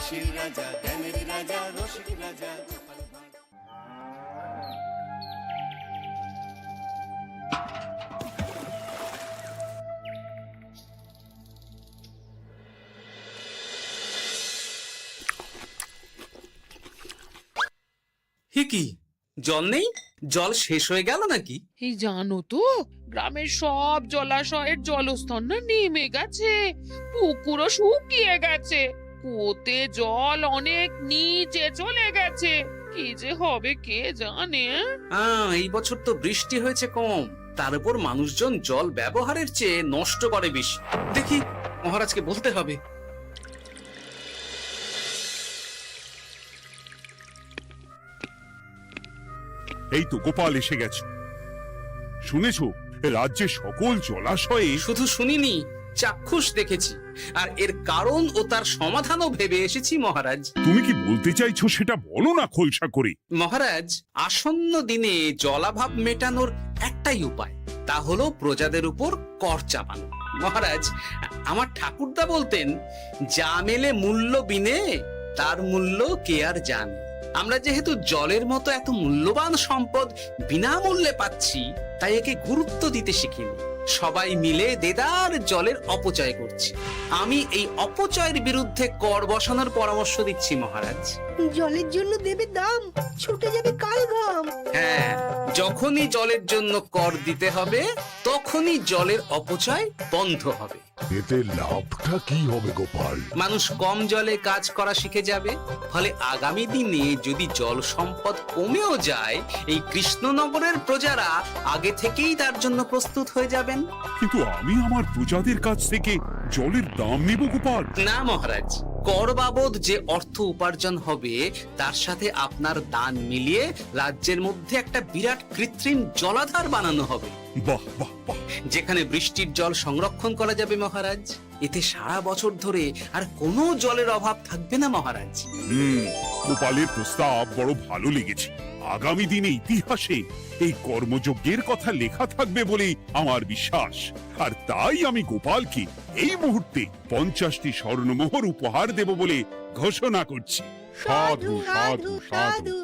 হাসির রাজা, জ্ঞানের রাজা, রসিক রাজা। কি জল নেই? জল শেষ হয়ে গেল নাকি? এই জানো তো, গ্রামের সব জলাশয়ের জলস্তর না নেমে গেছে, পুকুরও শুকিয়ে গেছে, কুয়োতে জল অনেক নিচে চলে গেছে। কি যে হবে কে জানে। এই বছর তো বৃষ্টি হয়েছে কম, তার উপর মানুষজন জল ব্যবহারের চেয়ে নষ্ট করে বেশি। দেখি মহারাজকে বলতে হবে। এই তো গোপাল এসে গেছে। শুনেছ, রাজ্যে সকল জলাশয়ে। শুধু শুনিনি, চাক্ষুষ দেখেছি, আর এর কারণ ও তার সমাধানও ভেবে এসেছি মহারাজ। তুমি কি বলতে চাইছো সেটা বলো না খোলসা করে। মহারাজ, আসন্ন দিনে জলাভাব মেটানোর একটাই উপায়, তা হলো প্রজাদের উপর কর চাপানো। মহারাজ, আমার ঠাকুরদা বলতেন, যা মেলে মূল্য বিনে তার মূল্য কে আর জানে। আমরা যেহেতু জলের মতো এত মূল্যবান সম্পদ বিনামূল্যে পাচ্ছি, তাই একে গুরুত্ব দিতে শিখিনি। সবাই মিলে দেদার জলের অপচয় করছে। আমি এই অপচয়ের বিরুদ্ধে কর বসানোর পরামর্শ দিচ্ছি মহারাজ। জলের জন্য দেবে দাম, ছুটে যাবে কাল ঘাম। হ্যাঁ, যখনই জলের জন্য কর দিতে হবে, তখনই জলের অপচয় বন্ধ হবে। এতে লাভটা কি হবে গোপাল? মানুষ কম জলে কাজ করা শিখে যাবে, ফলে আগামী দিনে যদি জল সম্পদ কমেও যায়, এই কৃষ্ণনগরের প্রজারা আগে থেকেই তার জন্য প্রস্তুত হয়ে যাবেন। কিন্তু আমি আমার প্রজাদের কাছ থেকে জলের দাম নেব গোপাল? না মহারাজ, কর বাবদ যে অর্থ উপার্জন হবে, তার সাথে আপনার দান মিলিয়ে রাজ্যের মধ্যে একটা বিরাট কৃত্রিম জলাধার বানানো হবে। বাহ বাহ বাহ! যেখানে বৃষ্টির জল সংরক্ষণ করা যাবে মহারাজ। এতে সারা বছর ধরে আর কোনো জলের অভাব থাকবে না মহারাজ। গোপালের প্রস্তাব বড় ভালো লেগেছে। আগামী দিনে ইতিহাসে এই কর্মযজ্ঞের কথা লেখা থাকবে বলেই আমার বিশ্বাস। আর তাই আমি গোপালকে এই মুহূর্তে 50টি স্বর্ণমোহর উপহার দেব বলে ঘোষণা করছি। সাধু সাধু সাধু।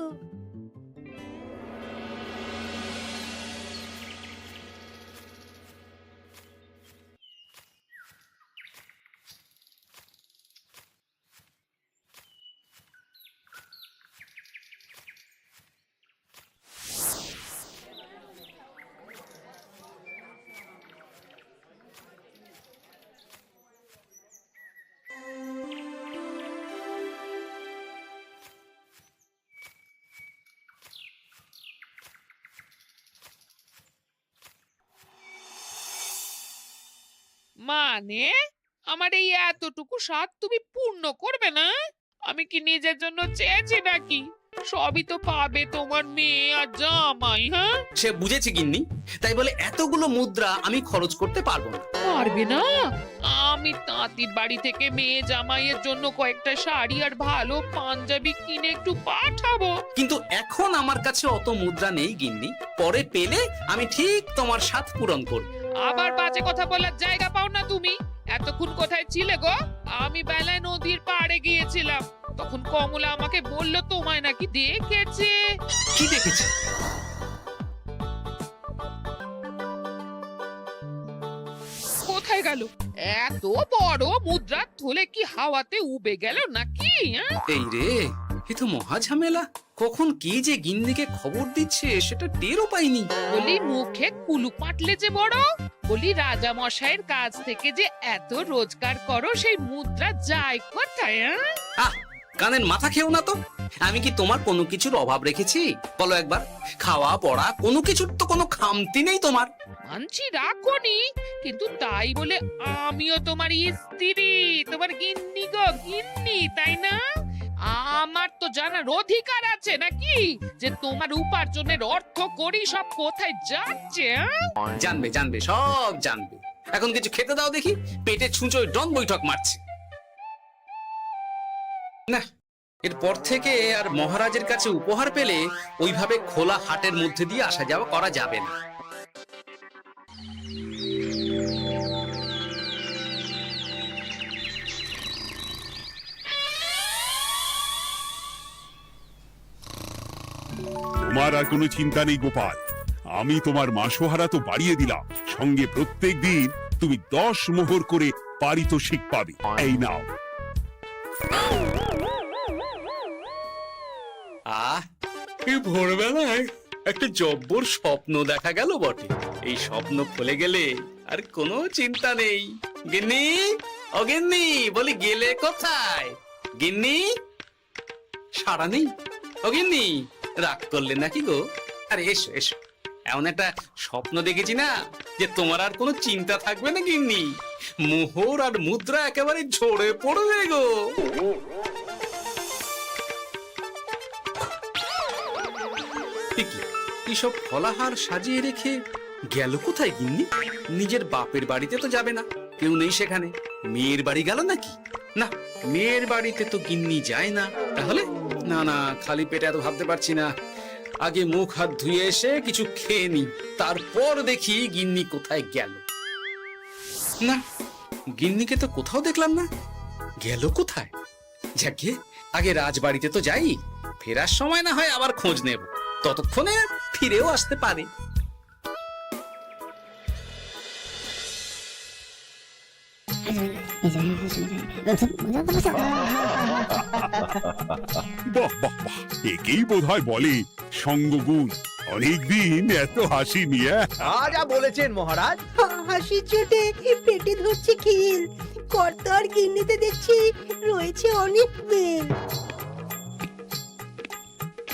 মানে আমার এই এতটুকু স্বাদ তুমি পূর্ণ করবে না? আমি কি নিজের জন্য চেয়েছি নাকি? সবই তো পাবে তোমার মেয়ে আর জামাই। হ্যাঁ, সে বুঝেছে গিন্নি, তাই বলে এতগুলো মুদ্রা আমি খরচ করতে পারবো না। পারবে না? আমি তাঁতির বাড়ি থেকে মেয়ে জামাইয়ের জন্য কয়েকটা শাড়ি আর ভালো পাঞ্জাবি কিনে একটু পাঠাবো। কিন্তু এখন আমার কাছে অত মুদ্রা নেই গিন্নি, পরে পেলে আমি ঠিক তোমার স্বাদ পূরণ করব। আবার বাজে কথা বলার জায়গা পাও না তুমি। এতক্ষণ কোথায় ছিলে গো? আমি বেলায় নদীর পাড়ে গিয়েছিলাম, তখন কমলা আমাকে বলল তোমায় নাকি দেখেছে। কি দেখেছি? কোথায় গেল? এত বড় মুদ্রার থলে কি হাওয়াতে উবে গেল নাকি? এই রে, এ তো মহা ঝামেলা। কখন কে যে গিন্নিকে খবর দিচ্ছে সেটা টেরও পাইনি। বলি মুখে কুলু পাটলে যে বড়। বলি রাজা মশাইয়ের কাছ থেকে যে এত রোজগার করো, সেই মুদ্রা যায় কোথায়? আহ, কানের মাথা খেও না তো। আমি কি তোমার কোনো কিছুর অভাব রেখেছি? বলো একবার। খাওয়া পড়া কোনো কিছুর তো কোনো খামতি নেই তোমার। মানছি রাখোনি, কিন্তু তাই বলে আমিও তোমার স্ত্রী, তোমার গিন্নি গো, গিন্নি, তাই না? আমার তো জানার অধিকার আছে নাকি যে তোমার উপার্জনের অর্থ করি সব কোথায় যাচ্ছে? জানবে জানবে, সব জানবে। এখন কিছু খেতে দাও দেখি, পেটে ছুঁচোয় ডন বৈঠক মারছে। না, এরপর থেকে আর মহারাজের কাছে উপহার পেলে ওইভাবে খোলা হাটের মধ্যে দিয়ে আসা যাওয়া করা যাবে না। তোমার আর কোনো চিন্তা নেই গোপাল, আমি তোমার মাসোহারা তো বাড়িয়ে দিলাম, সঙ্গে প্রত্যেক দিন তুমি 10 মোহর করে পারিতোষিক পাবে। এই নাও। এই ভোরবেলায় একটা জব্বর স্বপ্ন দেখা গেল বটে। এই স্বপ্ন খুলে গেলে আর কোনো চিন্তা নেই। গিন্নি, ও গিন্নি, বলি গেলে কোথায়? গিন্নি, সাড়া নেই। ও গিন্নি, রাগ করলে নাকি গো? আরে এসো এসো, এমন একটা স্বপ্ন দেখেছি না যে তোমার আর কোনো চিন্তা থাকবে না গিন্নি। মোহর আর মুদ্রা একেবারে ঝরে পড়বে গো। এইসব ফলাহার সাজিয়ে রেখে গেল কোথায় গিন্নি? নিজের বাপের বাড়িতে তো যাবে না, কেউ নেই সেখানে। মেয়ের বাড়ি গেল নাকি? না, মেয়ের বাড়িতে তো গিন্নি যায় না। তাহলে না না, খালি পেটে এত ভাবতে পারছি না। আগে মুখ হাত ধুয়ে এসে কিছু খেয়ে নি, তারপর দেখি গিন্নি কোথায় গেল। না, গিন্নিকে তো কোথাও দেখলাম না। গেল কোথায়? যাকে আগে রাজবাড়িতে তো যাই, ফেরার সময় না হয় আবার খোঁজ নেব, ততক্ষণে ফিরেও আসতে পারে। বাহ বাহ বাহ, একেই বোধহয় বলে সঙ্গগুণ। অনেকদিন এত হাসি নিয়ে। যা বলেছেন মহারাজ। হাসির চোটে পেটে ধরছে খিল। কর্তার গিন্নিতে দেখছি রয়েছে অনেক বেল।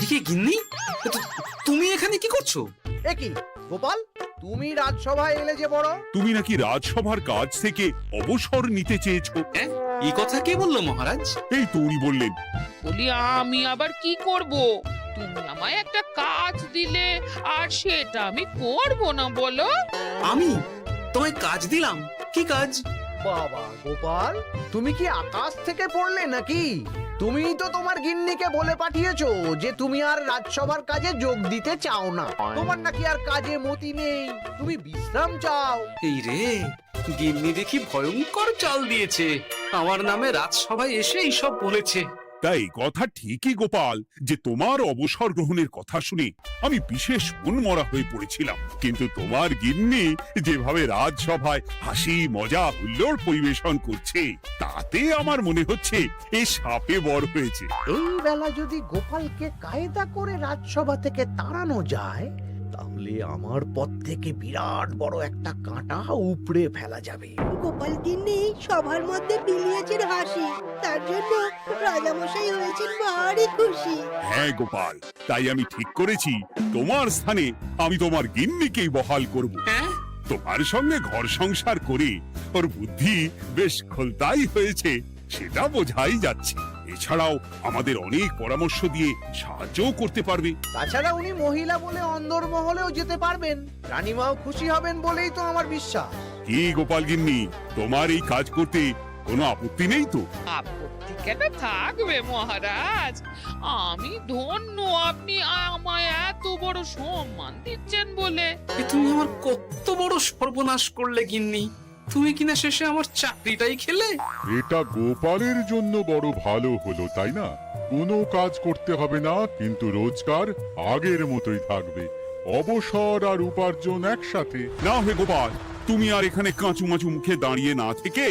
কি গিন্নি, তুমি এখানে কি করছো? একই গোপাল, তুমি রাজসভায় এলে যে বড়। তুমি নাকি রাজসভার কাজ থেকে অবসর নিতে চেয়েছো? হ্যাঁ, এই কথা কে বললো মহারাজ? এই তো উনি বললেন। বলি আমি আবার কি করব? তুমি আমায় একটা কাজ দিলে আর সেটা আমি করব না বলো? আমি তোমায় কাজ দিলাম? কি কাজ? বাবা গোপাল, তুমি কি আকাশ থেকে পড়লে নাকি? তুমি তো তোমার গিন্নিকে বলে পাঠিয়েছো যে তুমি আর রাজসভার কাজে যোগ দিতে চাও না। তোমার নাকি আর কাজে মতি নেই, তুমি বিশ্রাম চাও। এই রে, গিন্নি দেখি ভয়ঙ্কর চাল দিয়েছে। আমার নামে রাজসভায় এসে এইসব বলেছে। তাই কথা ঠিকই গোপাল, যে তোমার অবসর গ্রহণের কথা শুনে আমি বিশেষ মনমরা হয়ে পড়েছিলাম। কিন্তু তোমার গিন্নি যেভাবে রাজসভায় হাসি মজা হুল্লোড় পরিবেশন করছে, তাতে আমার মনে হচ্ছে এ সাপে বর হয়েছে। এই বেলা যদি গোপালকে কায়দা করে রাজসভা থেকে তাড়ানো যায়, তাহলে আমার পথ থেকে বিরাট বড় একটা কাঁটা উপড়ে ফেলা যাবে। গোপাল গিন্নি সবার মধ্যে বিলিয়েছেন হাসি, তার জন্য রাজামশাই হয়েছেন ভারী খুশি। হ্যাঁ গোপাল, তাই আমি ঠিক করেছি তোমার স্থানে আমি তোমার গিন্নিকেই বহাল করব। হ্যাঁ, তোমার সঙ্গে ঘর সংসার করে ওর বুদ্ধি বেশ খোলতাই হয়েছে, সেটা বোঝাই যাচ্ছে। এছাড়াও আমাদের অনেক পরামর্শ দিয়ে সাহায্যও করতে পারবে। তাছাড়া উনি মহিলা বলে অন্দরমহলেও যেতে পারবেন, রানীমাও খুশি হবেন বলেই তো আমার বিশ্বাস। কি গোপাল গিন্নি, তোমার এই কাজ করতে কোনো আপত্তি নেই তো? আপত্তি কেন থাকবে মহারাজ? আমি ধন্য আপনি আমায় এত বড় সম্মান দিচ্ছেন বলে। এ তুমি আমার কত বড় সর্বনাশ করলে গিন্নি। তুমি কিনা শেষে আমার চাকরিটাই খেলে। এটা গোপালের জন্য বড় ভালো হলো, তাই না? কোনো কাজ করতে হবে না, কিন্তু রোজগার আগের মতোই থাকবে। অবসর আর উপার্জন একসাথে। না হে গোপাল, তুমি আর এখানে কাঁচু মাচু মুখে দাঁড়িয়ে না থেকে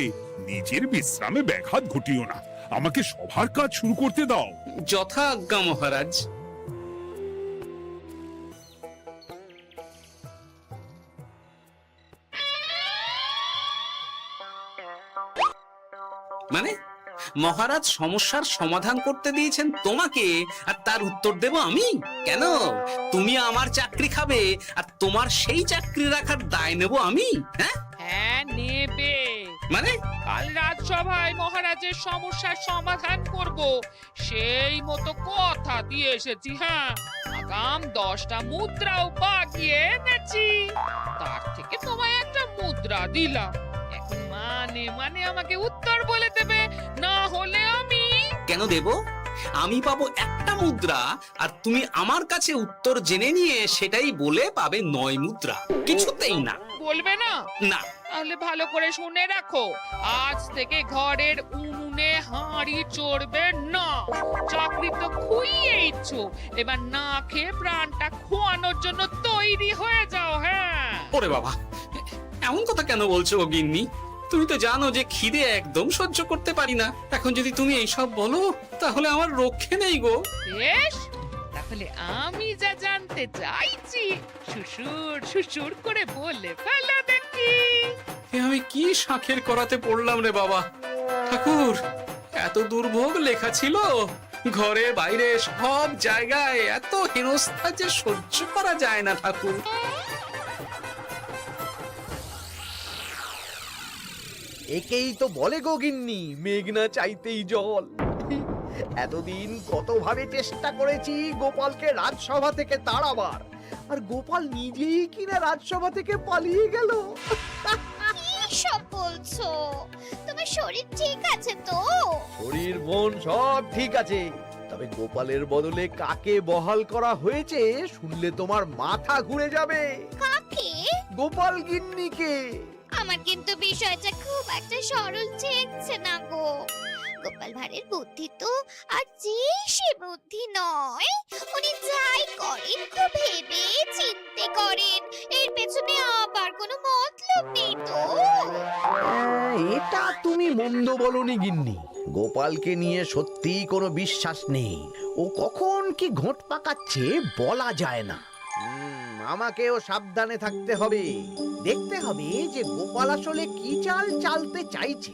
নিজের বিশ্রামে ব্যাঘাত ঘটিও না। আমাকে সবার কাজ শুরু করতে দাও। যথা আজ্ঞা মহারাজ। মানে মহারাজ সমস্যার সমাধান করতে দিয়েছেন তোমাকে, আর তার উত্তর দেব আমি? কেন? তুমি আমার চাকরি খাবে আর তোমার সেই চাকরি রাখার দায় নেব আমি? হ্যাঁ হ্যাঁ, নেবে। মানে কাল রাজসভায় মহারাজের সমস্যার সমাধান করব, সেই মতো কথা দিয়ে এসেছি। হ্যাঁ, আগাম 10টা মুদ্রাও বাগিয়ে এনেছি। তার থেকে তোমায় একটা মুদ্রা দিলাম। এখন মানে মানে আমাকে উত্তর বলে দেবে, না হলে আমি কেন দেব? আমি পাবো একটা মুদ্রা, আর তুমি আমার কাছে উত্তর জেনে নিয়ে সেটাই বলে পাবে 9 মুদ্রা। কিছুতেই না। বলবে না? না। তাহলে ভালো করে শুনে রাখো, আজ থেকে ঘরের উনুনে হাঁড়ি চড়বে না। চাকরি তো খুইয়েইছ, এবার না খেয়ে প্রাণটা খোয়ানোর জন্য তৈরি হয়ে যাও। হ্যাঁ, ওরে বাবা, এমন কথা কেন বলছো গো গিন্নি? তুমি তো জানো যে খিদে একদম সহ্য করতে পারি না। এখন যদি তুমি এইসব বলো তাহলে আমার রক্ষে নেই গো। বেশ, তাহলে আমি যা জানতে চাইছি শ্বশুর শ্বশুর করে বলে ফেলো দেখি। এ আমি কি শাঁখের করাতে পড়লাম রে বাবা। ঠাকুর, এত দুর্ভোগ লেখা ছিল, ঘরে বাইরে সব জায়গায় এত হেনস্থা যে সহ্য করা যায় না ঠাকুর। একেই তো বলে গো গিন্নি, মেঘ না চাইতেই জল। এতদিন কতভাবে চেষ্টা করেছি গোপালকে রাজসভা থেকে তাড়াবার, আর গোপাল নিজেই কিনা রাজসভা থেকে পালিয়ে গেল। কি সব বলছো? তোমার শরীর ঠিক আছে তো? শরীর মন সব ঠিক আছে, তবে গোপালের বদলে কাকে বহাল করা হয়েছে শুনলে তোমার মাথা ঘুরে যাবে। কাকে? গোপাল গিন্নিকে। আমার কিন্তু বিষয়টা খুব একটা সরল ঠেকছে না গো। গোপাল ভাঁড়ের বুদ্ধি তো আর যে সে বুদ্ধি নয়। উনি যাই করেন খুব ভেবে চিন্তে করেন, এর পেছনে আবার কোনো মতলব নেই তো। এটা তুমি মন্দ বলনি গিন্নি। গোপালকে নিয়ে সত্যিই কোনো বিশ্বাস নেই। ও কখন কি ঘোট পাকাচ্ছে বলা যায় না। আমাকেও সাবধানে থাকতে হবে। দেখতে হবে যে গোপাল আসলে কি চাল চালতে চাইছে।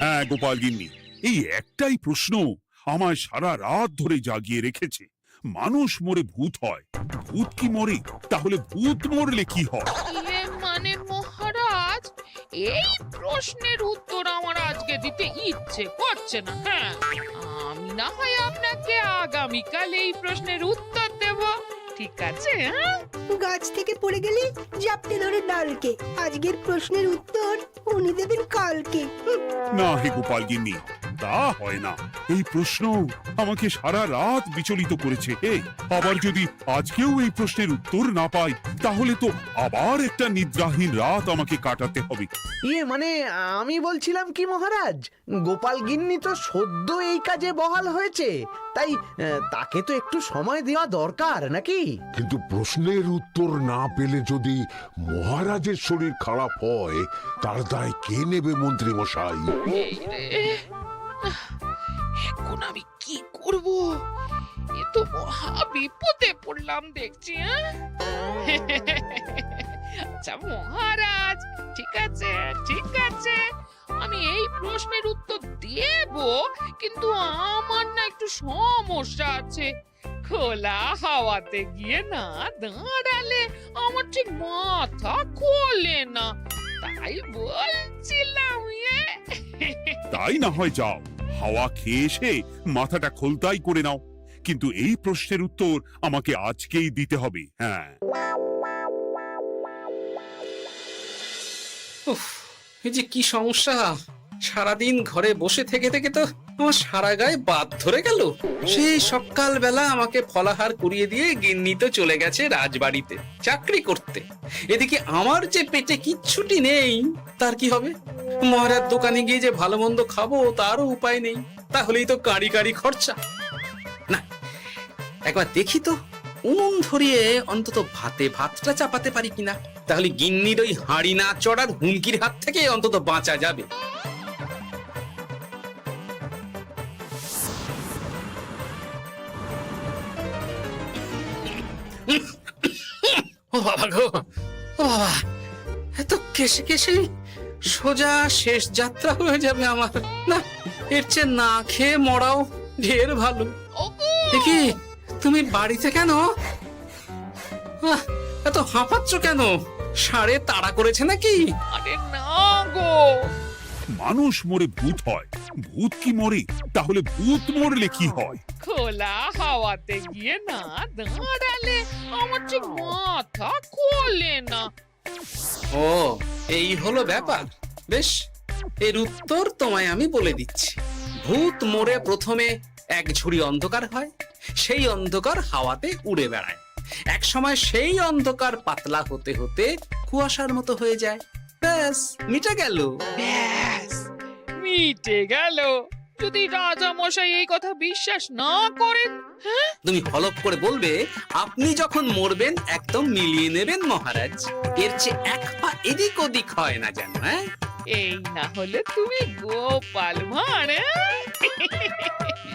হ্যাঁ গোপাল গিন্নি, এই একটাই প্রশ্ন আমায় সারা রাত ধরে জাগিয়ে রেখেছে। মানুষ মরে ভূত হয়, ভূত কি মরে? তাহলে ভূত মরলে কি হয়? মানে মহারাজ, এই প্রশ্নের উত্তর আমার আজকে দিতে ইচ্ছে করছে না। হ্যাঁ, আমি না হয় আপনাকে আগামীকাল এই প্রশ্নের উত্তর দেব, ঠিক আছে? হ্যাঁ, গাছ থেকে পড়ে গেলে জাপটে ধরে ডালকে। আজকের প্রশ্নের উত্তর উনি দেবেন কালকে। না হে গোপাল গিন্নি, তা হয় না। এই প্রশ্ন আমাকে সারা রাত বিচলিত করেছে। আবার যদি আজকেও এই প্রশ্নের উত্তর না পাই তাহলে তো আবার একটা নিদ্রাহীন রাত আমাকে কাটাতে হবে। মানে আমি বলছিলাম কি মহারাজ, গোপাল গিন্নি তো সদ্য এই কাজে বহাল হয়েছে, তাই তাকে তো একটু সময় দেওয়া দরকার নাকি? কিন্তু প্রশ্নের উত্তর না পেলে যদি মহারাজের শরীর খারাপ হয় তার দায় কে নেবে মন্ত্রী মশাই? এই রে, এখন আমি কি করব? এ তো মহা বিপদে পড়লাম দেখছি। আচ্ছা মহারাজ, ঠিক আছে ঠিক আছে, আমি এই প্রশ্নের উত্তর দেব, কিন্তু আমার না একটু সমস্যা আছে। খোলা হাওয়াতে গিয়ে না দাঁড়ালে আমার ঠিক মাথা খোলে না, তাই বলছিলাম। তাই না হয় যাও, হাওয়া খেয়ে এসে মাথাটা খোলতাই করে নাও, কিন্তু এই প্রশ্নের উত্তর আমাকে আজকেই দিতে হবে। হ্যাঁ, উফ, এই যে কি সমস্যা! সারাদিন ঘরে বসে থেকে থেকে তো আমার সারা গায়ে বাদ ধরে গেল। সেই সকালবেলা আমাকে ফলাহার করিয়ে দিয়ে গিন্নি তো চলে গেছে রাজবাড়িতে চাকরি করতে। এদিকে আমার যে পেটে কিচ্ছুটি নেই, তার কি হবে? মহারাজ দোকানে গিয়ে যে ভালো মন্দ খাবো তারও উপায় নেই। তাহলেই তো কাঁড়ি কাঁড়ি খরচা। না, একবার দেখি তো উনুন ধরিয়ে অন্তত ভাতটা চাপাতে পারি কিনা। তাহলে গিন্নির ওই হাঁড়ি না চড়ার হুমকির হাত থেকে অন্তত বাঁচা যাবে। ও বাবা গো, ও বাবা, এত কেসে কেসে সোজা শেষ যাত্রা হয়ে যাবে আমার। না, এর চেয়ে না খেয়ে মরাও ঢের ভালো। দেখি তুমি বাড়িতে কেন? এত হাঁপাচ্ছ কেন? ষাঁড়ে তাড়া করেছে নাকি? আরে না গো, মানুষ মরে ভূত হয়, ভূত কি মরে? তাহলে ভূত মরলে কি হয়? খোলা হাওয়াতে গিয়ে না দাঁড়ালে আমার ঠিক মাথা খোলে না। ও, এই হলো ব্যাপার। বেশ, এর উত্তর তোমায় আমি বলে দিচ্ছি। ভূত মরে প্রথমে এক ঝুড়ি অন্ধকার হয়, সেই অন্ধকার হাওয়াতে উড়ে বেড়ায়। এক সময় সেই অন্ধকার পাতলা হতে হতে কুয়াশার মতো হয়ে যায়। ব্যাস, মিটে গেল। ব্যাস, মিটে গেল। যদি রাজা মশাই এই কথা বিশ্বাস না করেন, তুমি হলপ করে বলবে আপনি যখন মরবেন একদম মিলিয়ে নেবেন মহারাজ, এর চেয়ে এক পা এদিক ওদিক হয় না জানো। হ্যাঁ, এই না হলে তুমি গোপাল ভাঁড়।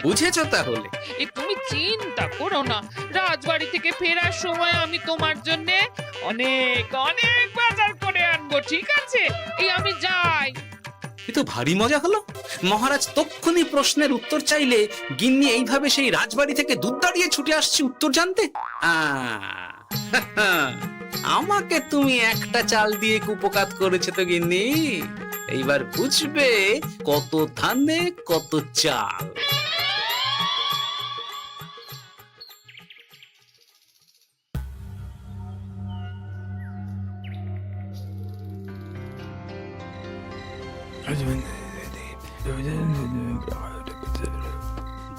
বুঝেছো তাহলে? তুমি চিন্তা করো না, রাজবাড়ি থেকে ফেরার সময় আমি তোমার জন্য অনেক অনেক বাজার করে আনবো, ঠিক আছে? এই আমি যাই। এ তো ভারী মজা হলো। মহারাজ তক্ষুনি প্রশ্নের উত্তর চাইলে গিন্নি এইভাবে সেই রাজবাড়ি থেকে দুধ দাঁড়িয়ে ছুটে আসছে উত্তর জানতে। আমাকে তুমি একটা চাল দিয়ে কুপকাত করেছে তো গিন্নি। এইবার বুঝবে কত ধানে কত চাল।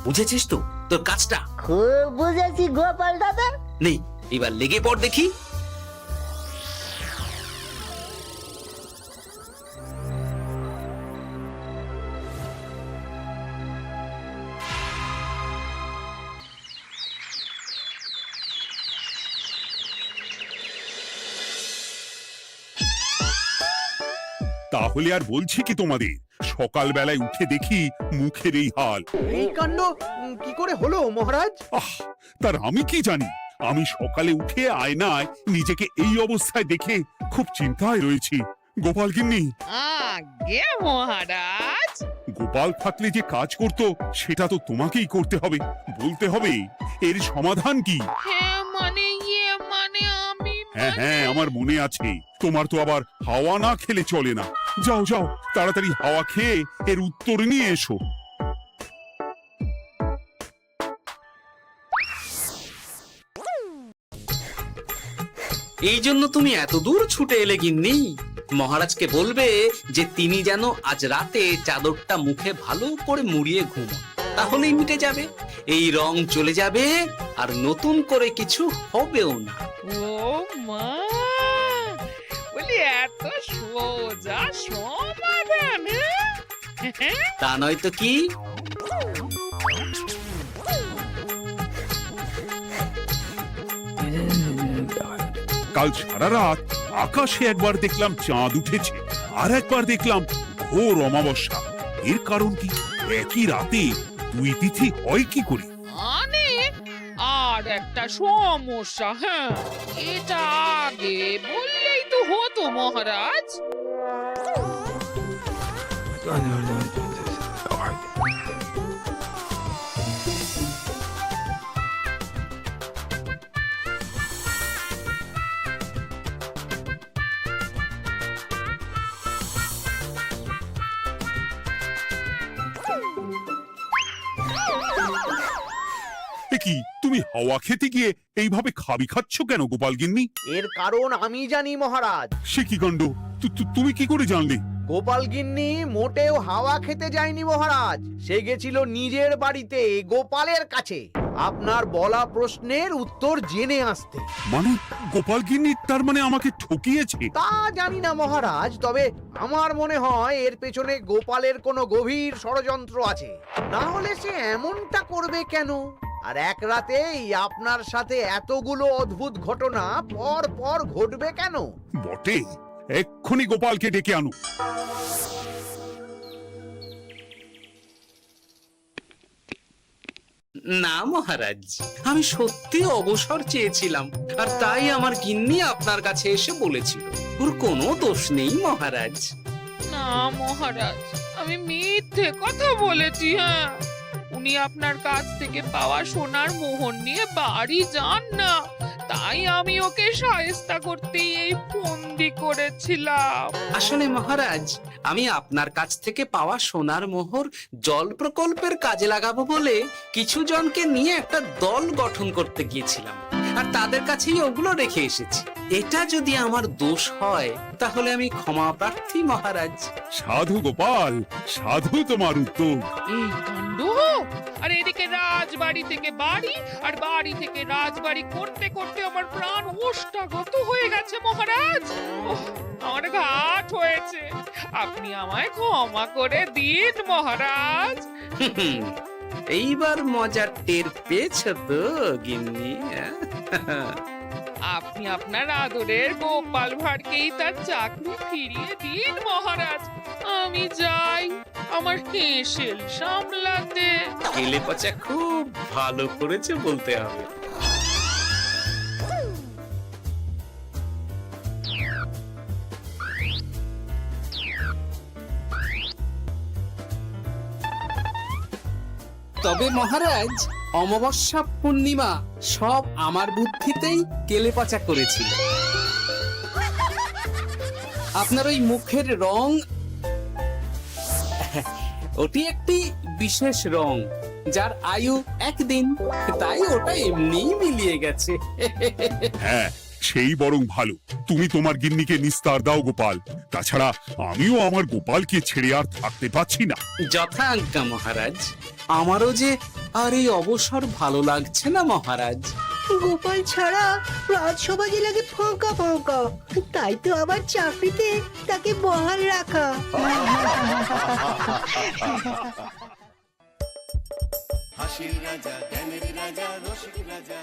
বুঝেছিস তো তোর কাজটা? খুব বুঝেছি গোপাল দাদা। নেই, এবার লেগে পড় দেখি। তাহলে আর বলছি কি তোমাদের, সকালবেলায় উঠে দেখি মুখের এই হাল। এই কাণ্ড কি করে হলো মহারাজ? আহ, তার আমি কি জানি। আমি সকালে উঠে আয়নায় নিজেকে এই অবস্থায় দেখে খুব চিন্তায় রয়েছি। গোপাল গিন্নি, আগে মহারাজ, গোপাল থাকলে যে কাজ করত সেটা তো তোমাকেই করতে হবে, বলতে হবে এর সমাধান কি। হ্যাঁ মানে আমি হ্যাঁ হ্যাঁ, আমার মনে আছে। তোমার তো আবার হাওয়া না খেলে চলে না। যাও যাও, তাড়াতাড়ি হাওয়া খেয়ে এর উত্তর নিয়ে এসো। এই জন্য তুমি এত দূর ছুটে এলে গিন্নি? মহারাজকে বলবে যে তিনি যেন আজ রাতে চাদরটা মুখে ভালো করে মুড়িয়ে ঘুমোন, তাহলেই মিটে যাবে। এই রং চলে যাবে আর নতুন করে কিছু হবেও না। ও মা, বলি এত সোজা সমাধান? তা নয় তো কি? কাল সারা রাত আকাশে একবার দেখলাম চাঁদ উঠেছে, আর একবার দেখলাম ঘোর অমাবস্যা। এর কারণ কি? একই রাতে দুই তিথি হয় কি করে? মানে আর একটা সমস্যা। হ্যাঁ, এটা আগে বললেই তো হতো মহারাজ। এ কি, তুমি হাওয়া খেতে গিয়ে এইভাবে খাবি খাচ্ছ কেন গোপাল গিন্নি? এর কারণ আমি জানি মহারাজ। সে কি কাণ্ড! তুমি কি করে জানলে? গোপাল গিন্নি মোটেও হাওয়া খেতে যায়নি মহারাজ, সে গেছিল নিজের বাড়িতে গোপালের কাছে আপনার বলা প্রশ্নের উত্তর জেনে আসতে। মানে গোপাল গিন্নি তার মানে আমাকে ঠকিয়েছে? তা জানি না মহারাজ, তবে আমার মনে হয় এর পেছনে গোপালের কোনো গভীর ষড়যন্ত্র আছে, না হলে সে এমনটা করবে কেন? আর এক রাতেই আপনার সাথে এতগুলো অদ্ভুত ঘটনা পর পর ঘটবে কেন? বটে, এক্ষুনি গোপালকে ডেকে আনো। না মহারাজ, আমি সত্যি অবসর চেয়েছিলাম, আর তাই আমার গিন্নি আপনার কাছে এসে বলেছিল। ওর কোনো দোষ নেই মহারাজ। না মহারাজ, আমি মিথ্যে কথা বলেছি। হ্যাঁ, উনি আপনার কাছ থেকে পাওয়া সোনার মোহর নিয়ে বাড়ি যান না, তাই আমি ওকে শায়েস্তা করতে এই ফন্দি করেছিলাম। আসলে মহারাজ, আমি আপনার কাছ থেকে পাওয়া সোনার মোহর জল প্রকল্পের কাজে লাগাবো বলে কিছু জনকে নিয়ে একটা দল গঠন করতে গিয়েছিলাম। আর তাদের কাছেই ওগুলো রেখে এসেছি। এটা যদি আমার দোষ হয় তাহলে আমি ক্ষমা প্রার্থী মহারাজ। সাধু গোপাল, সাধু তোমার উদ্যোগ। এই কাণ্ড! আর এদিকে রাজবাড়ি থেকে বাড়ি আর বাড়ি থেকে রাজবাড়ি করতে করতে আমার প্রাণ ওষ্ঠাগত হয়ে গেছে মহারাজ। ওহ, আমার ঘাট হয়েছে, আপনি আমায় ক্ষমা করে দিন মহারাজ। হুম, এইবার মজার টের পেয়েছ তো গিন্নি? আপনি আপনার আদরের গোপাল ভাঁড়কেই তার চাকরি ফিরিয়ে দিন মহারাজ। আমি যাই আমার হেসেল সামলাতে। কেলে পচা খুব ভালো করেছে বলতে হবে। তবে মহারাজ, অমাবস্যা পূর্ণিমা সব আমার বুদ্ধিতেই কেলেপচা করেছিল। আপনার ওই মুখের রং, ওটি একটি বিশেষ রং যার আয়ু একদিন, তাই ওটা এমনিই মিলিয়ে গেছে। হ্যাঁ, সেই বরং ভালো। তুমি তোমার গিন্নিকে নিস্তার দাও গোপাল। তাছাড়া আমিও আমার গোপালকে ছেড়ে আর থাকতে পারছি না। যথা আজ্ঞা মহারাজ। আমারও যে আর এই অবসর ভালো লাগছে না মহারাজ। গোপাল ছাড়া রাজসভা যে লাগে ফাঁকা ফাঁকা, তাই তো আবার চাকরিতে তাকে বহাল রাখা। হাসির রাজা জ্ঞানের রাজা রসিক রাজা